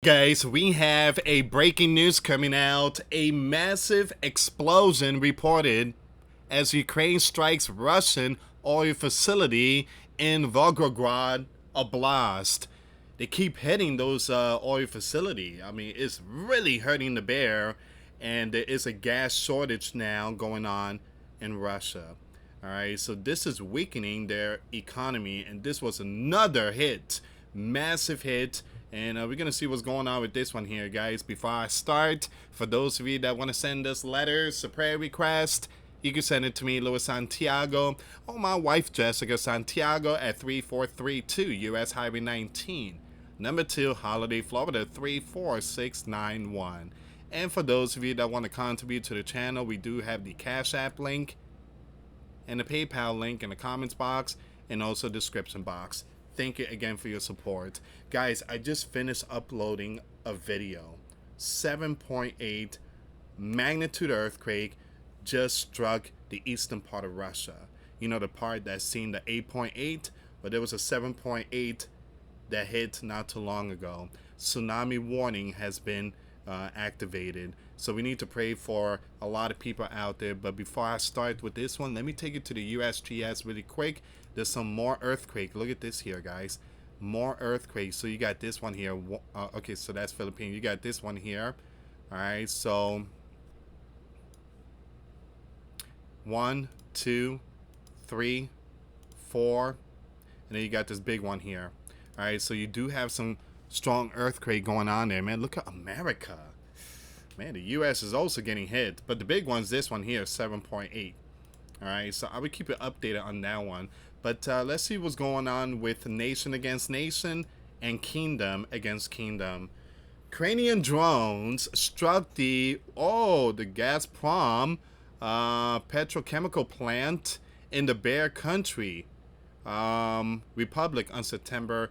Guys, we have a breaking news coming out. A massive explosion reported as Ukraine strikes Russian oil facility in Volgograd Oblast. They keep hitting those oil facility. I mean, it's really hurting the bear, and there is a gas shortage now going on in Russia. All right, so this is weakening their economy, and this was another hit, massive hit. And we're going to see what's going on with this one here, guys. Before I start, for those of you that want to send us letters, a prayer request, you can send it to me, US Santiago, or my wife, Jessica Santiago, at 3432 US Highway 19, number 2, Holiday, Florida, 34691. And for those of you that want to contribute to the channel, we do have the Cash App link and the PayPal link in the comments box and also description box. Thank you again for your support. Guys, I just finished uploading a video. 7.8 magnitude earthquake just struck the eastern part of Russia. You know, the part that's seen the 8.8, but there was a 7.8 that hit not too long ago. Tsunami warning has been activated. So we need to pray for a lot of people out there. But before I start with this one, let me take it to the USGS really quick. There's some more earthquake. Look at this here, guys. More earthquakes. So you got this one here. Okay, so that's Philippines. You got this one here. All right, so 1, 2, 3, 4, and then you got this big one here. All right, so you do have some strong earthquake going on there, man. Look at America. Man, the U.S. is also getting hit, but the big one's this one here, 7.8. All right, so I will keep you updated on that one. But let's see what's going on with nation against nation and kingdom against kingdom. Ukrainian drones struck the Gazprom petrochemical plant in the Bear Country Republic on September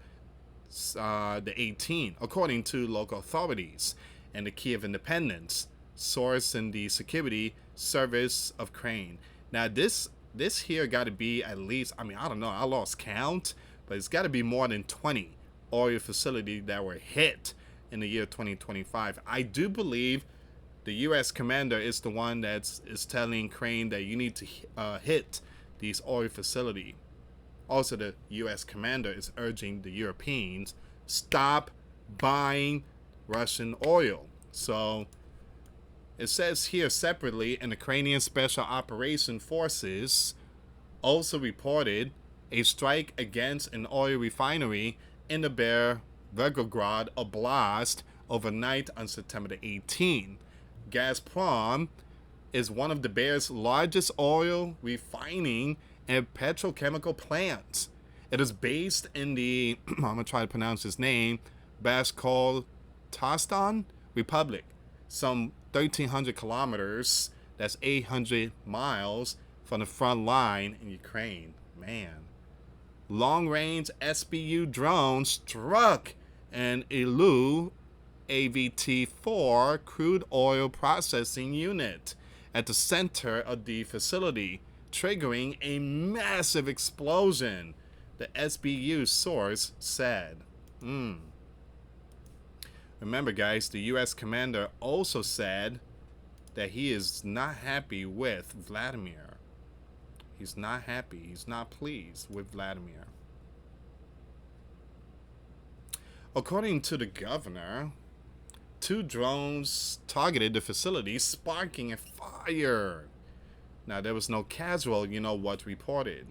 the 18th, according to local authorities and the Kiev Independence, source in the security service of Ukraine. Now this here got to be at least, I mean, I don't know, I lost count, but it's got to be more than 20 oil facilities that were hit in the year 2025. I do believe the U.S. commander is the one is telling Ukraine that you need to hit these oil facilities. Also, the U.S. commander is urging the Europeans stop buying Russian oil. So it says here separately, and Ukrainian Special Operation Forces also reported a strike against an oil refinery in the Volgograd Oblast overnight on September the 18th. Gazprom is one of the Bear's largest oil refining and petrochemical plants. It is based in the, I'm going to try to pronounce his name, Bashkortostan Republic, some 1,300 kilometers, that's 800 miles from the front line in Ukraine. Man. Long-range SBU drone struck an Ilu AVT-4 crude oil processing unit at the center of the facility, triggering a massive explosion, the SBU source said. Remember, guys, the U.S. commander also said that he is not happy with Vladimir. He's not happy. He's not pleased with Vladimir. According to the governor, 2 drones targeted the facility, sparking a fire. Now, there was no casual, you know what, reported.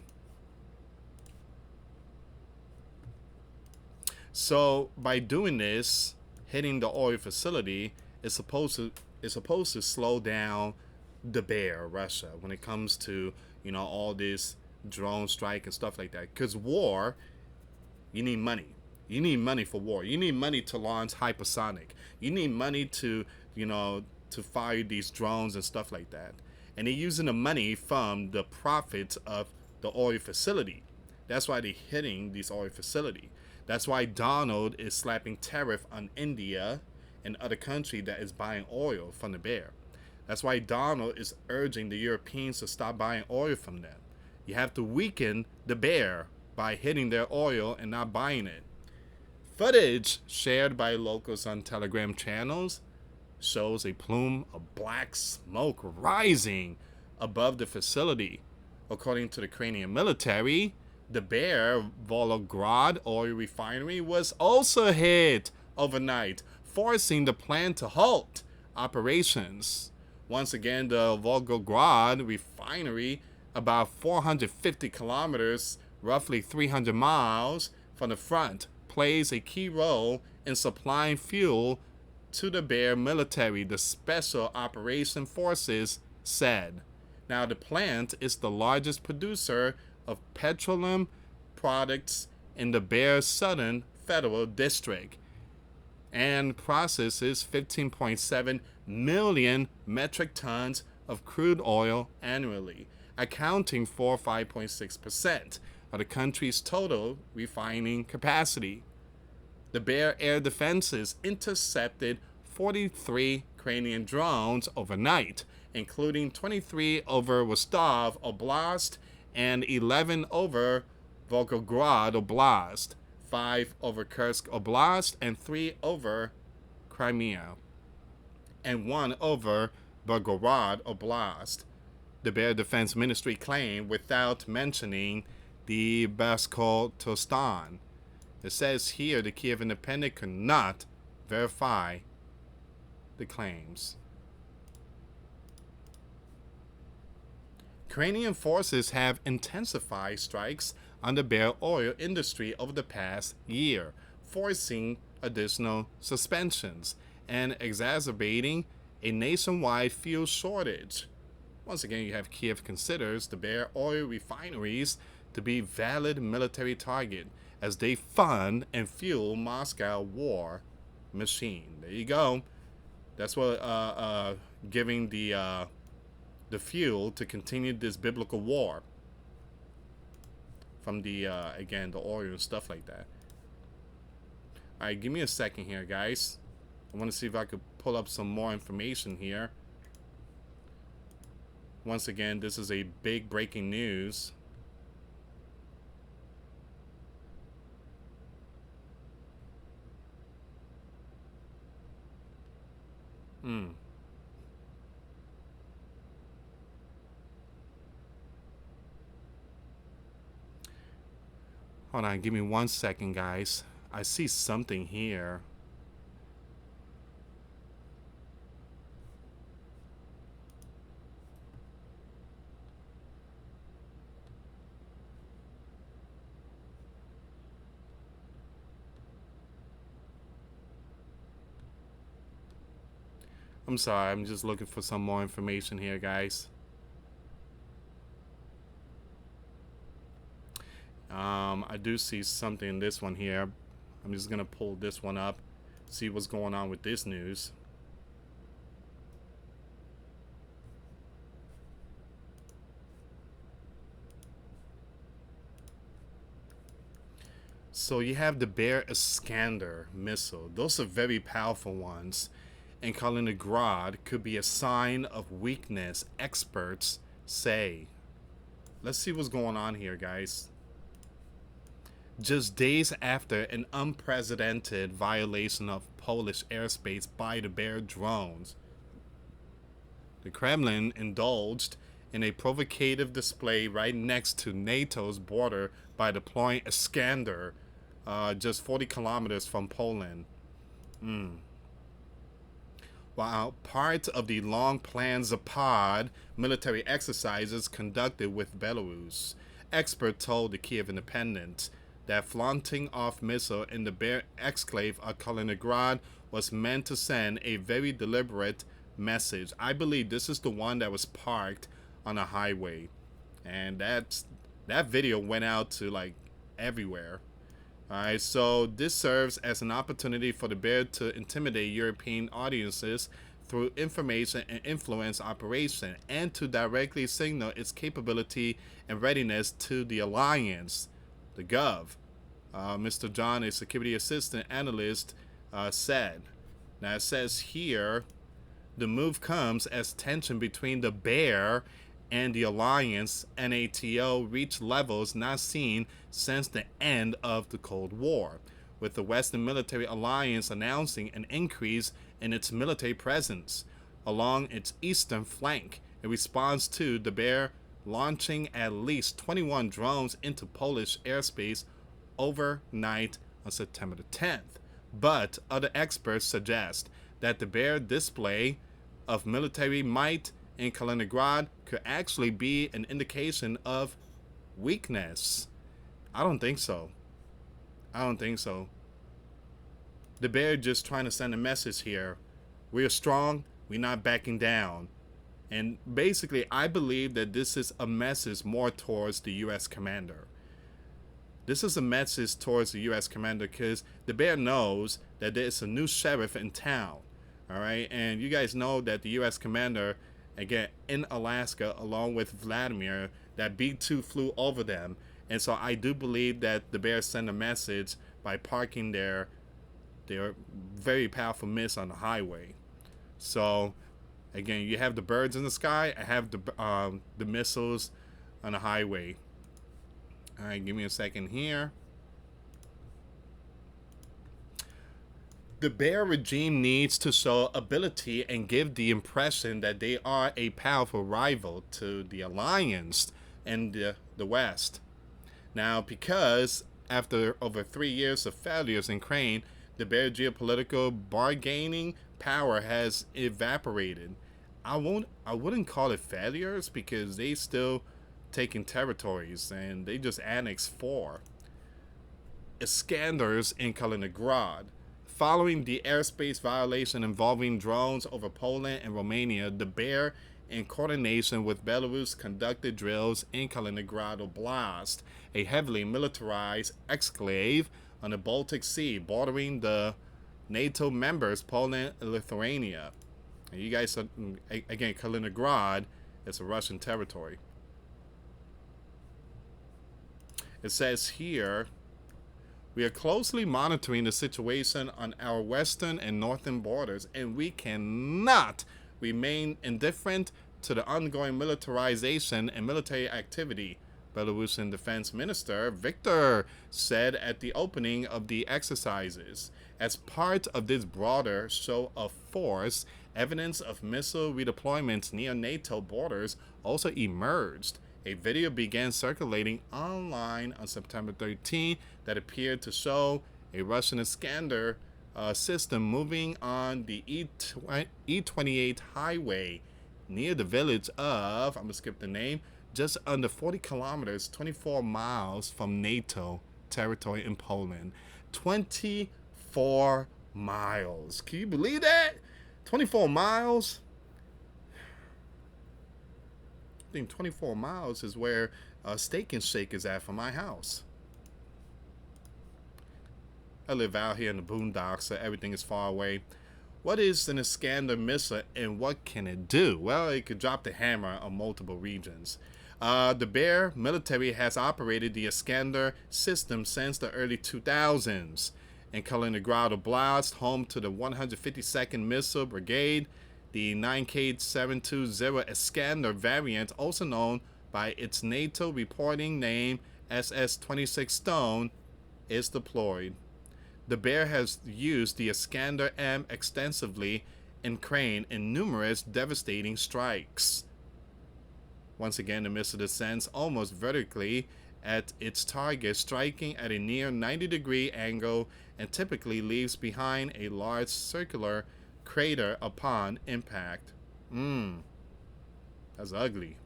So, by doing this, hitting the oil facility is supposed to slow down the bear, Russia, when it comes to, you know, all this drone strike and stuff like that. Because war, you need money. You need money for war. You need money to launch hypersonic. You need money to, you know, to fire these drones and stuff like that. And they're using the money from the profits of the oil facility. That's why they're hitting these oil facility. That's why Donald is slapping tariff on India and other countries that is buying oil from the bear. That's why Donald is urging the Europeans to stop buying oil from them. You have to weaken the bear by hitting their oil and not buying it. Footage shared by locals on Telegram channels shows a plume of black smoke rising above the facility. According to the Ukrainian military, the Bear Volgograd oil refinery was also hit overnight, forcing the plant to halt operations. Once again, the Volgograd refinery, about 450 kilometers, roughly 300 miles from the front, plays a key role in supplying fuel to the Bear military, the Special Operation Forces said. Now, the plant is the largest producer of petroleum products in the Bear Southern Federal District and processes 15.7 million metric tons of crude oil annually, accounting for 5.6% of the country's total refining capacity. The Bear air defenses intercepted 43 Ukrainian drones overnight, including 23 over Rostov Oblast and 11 over Volgograd Oblast, 5 over Kursk Oblast, and 3 over Crimea, and 1 over Volgograd Oblast. The Bear Defense Ministry claimed without mentioning the Baskortostan. It says here the Kiev Independent could not verify the claims. Ukrainian forces have intensified strikes on the Bear oil industry over the past year, forcing additional suspensions and exacerbating a nationwide fuel shortage. Once again, you have Kiev considers the Bear oil refineries to be valid military target as they fund and fuel Moscow war machine. There you go. That's what giving the fuel to continue this biblical war from the again the oil and stuff like that. All right, give me a second here, guys. I want to see if I could pull up some more information here. Once again, this is a big breaking news. Hold on, give me 1 second, guys. I see something here. I'm sorry, I'm just looking for some more information here, guys. I do see something in this one here. I'm just gonna pull this one up, see what's going on with this news. So you have the Bear Iskander missile. Those are very powerful ones. And Kaliningrad could be a sign of weakness, experts say. Let's see what's going on here, guys. Just days after an unprecedented violation of Polish airspace by the Bear drones, the Kremlin indulged in a provocative display right next to NATO's border by deploying Iskander just 40 kilometers from Poland. While part of the long-planned Zapad military exercises conducted with Belarus, experts told the Kiev Independent that flaunting off missile in the Bear exclave of Kaliningrad was meant to send a very deliberate message. I believe this is the one that was parked on a highway, and that video went out to like everywhere. Alright, so this serves as an opportunity for the Bear to intimidate European audiences through information and influence operation, and to directly signal its capability and readiness to the alliance, the Gov. Mr. John, a security assistant analyst, said. Now it says here, the move comes as tension between the Bear and the alliance NATO reached levels not seen since the end of the Cold War, with the Western military alliance announcing an increase in its military presence along its eastern flank in response to the Bear launching at least 21 drones into Polish airspace overnight on September the 10th. But other experts suggest that the Bear display of military might in Kaliningrad could actually be an indication of weakness. I don't think so. I don't think so. The Bear just trying to send a message here. We're strong. We're not backing down. And basically, I believe that this is a message more towards the U.S. commander. This is a message towards the U.S. commander because the Bear knows that there's a new sheriff in town. All right. And you guys know that the U.S. commander, again, in Alaska, along with Vladimir, that B-2 flew over them. And so I do believe that the Bears send a message by parking their very powerful missiles on the highway. So, again, you have the birds in the sky. I have the missiles on the highway. All right, give me a second here. The Bear regime needs to show ability and give the impression that they are a powerful rival to the alliance and the West. Now, because after over 3 years of failures in Ukraine, the Bear geopolitical bargaining power has evaporated. I wouldn't call it failures because they still taking territories and they just annexed 4. Iskanders in Kaliningrad. Following the airspace violation involving drones over Poland and Romania, the Bear, in coordination with Belarus, conducted drills in Kaliningrad Oblast, a heavily militarized exclave on the Baltic Sea, bordering the NATO members Poland and Lithuania. And you guys, again, Kaliningrad is a Russian territory. It says here, we are closely monitoring the situation on our western and northern borders, and we cannot remain indifferent to the ongoing militarization and military activity, Belarusian Defense Minister Viktor said at the opening of the exercises. As part of this broader show of force, evidence of missile redeployments near NATO borders also emerged. A video began circulating online on September 13 that appeared to show a Russian Iskander system moving on the E28 highway near the village of, I'm going to skip the name, just under 40 kilometers, 24 miles from NATO territory in Poland. 24 miles. Can you believe that? 24 miles? I think 24 miles is where Steak and Shake is at from my house. I live out here in the boondocks, so everything is far away. What is an Iskander missile and what can it do? Well, it could drop the hammer on multiple regions. The Bear military has operated the Iskander system since the early 2000s. In Kaliningrad Oblast, home to the 152nd Missile Brigade, the 9K720 Iskander variant, also known by its NATO reporting name SS-26 Stone, is deployed. The Bear has used the Iskander M extensively in Ukraine in numerous devastating strikes. Once again, the missile descends almost vertically at its target, striking at a near 90-degree angle and typically leaves behind a large circular crater upon impact. That's ugly.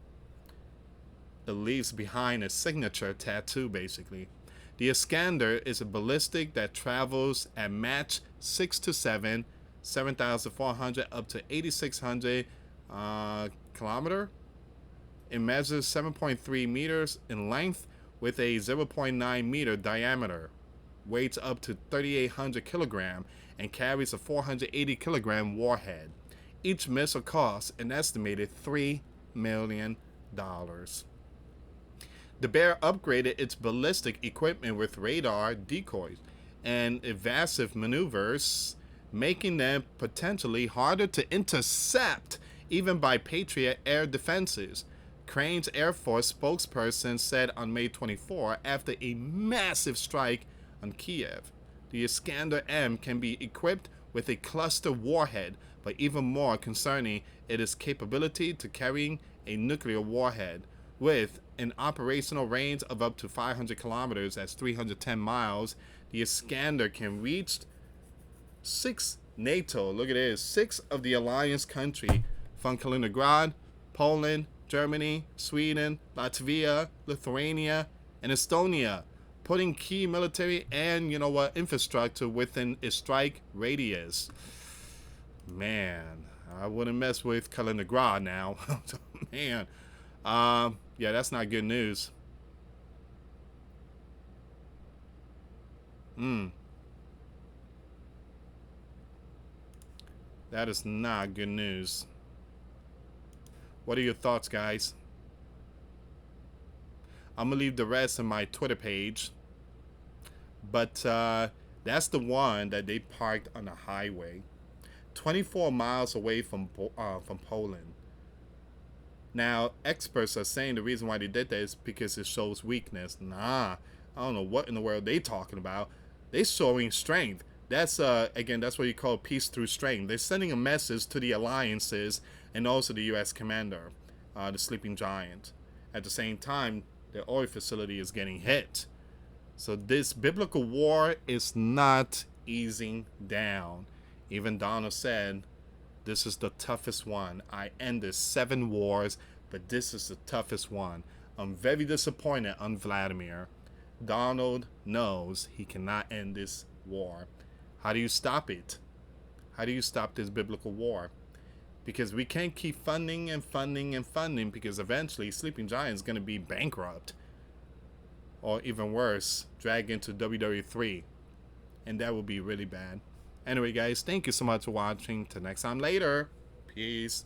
It leaves behind a signature tattoo, basically. The Iskander is a ballistic that travels at Mach 6 to 7, 7,400 up to 8,600 kilometer. It measures 7.3 meters in length with a 0.9 meter diameter, weighs up to 3,800 kilogram, and carries a 480 kilogram warhead. Each missile costs an estimated $3 million. The Bear upgraded its ballistic equipment with radar, decoys, and evasive maneuvers, making them potentially harder to intercept even by Patriot air defenses. Ukraine's Air Force spokesperson said on May 24 after a massive strike on Kiev. The Iskander M can be equipped with a cluster warhead, but even more concerning, it is capability to carrying a nuclear warhead. With an operational range of up to 500 kilometers, that's 310 miles, the Iskander can reach look at this, six of the alliance country from Kaliningrad, Poland, Germany, Sweden, Latvia, Lithuania, and Estonia, putting key military and infrastructure within a strike radius. Man, I wouldn't mess with Kaliningrad now. Man, yeah, that's not good news. That is not good news. What are your thoughts, guys? I'm gonna leave the rest on my Twitter page, but that's the one that they parked on the highway, 24 miles away from Poland. Now, experts are saying the reason why they did that is because it shows weakness. Nah, I don't know what in the world they talking about. They showing strength. That's again, that's what you call peace through strength. They're sending a message to the alliances and also the U.S. commander, the sleeping giant. At the same time, the oil facility is getting hit. So this biblical war is not easing down. Even Donald said, this is the toughest one. I ended 7 wars, but this is the toughest one. I'm very disappointed on Vladimir. Donald knows he cannot end this war. How do you stop it? How do you stop this biblical war? Because we can't keep funding and funding and funding, because eventually Sleeping Giant is going to be bankrupt. Or even worse, dragged into WWE. And that would be really bad. Anyway, guys, thank you so much for watching. Till next time later. Peace.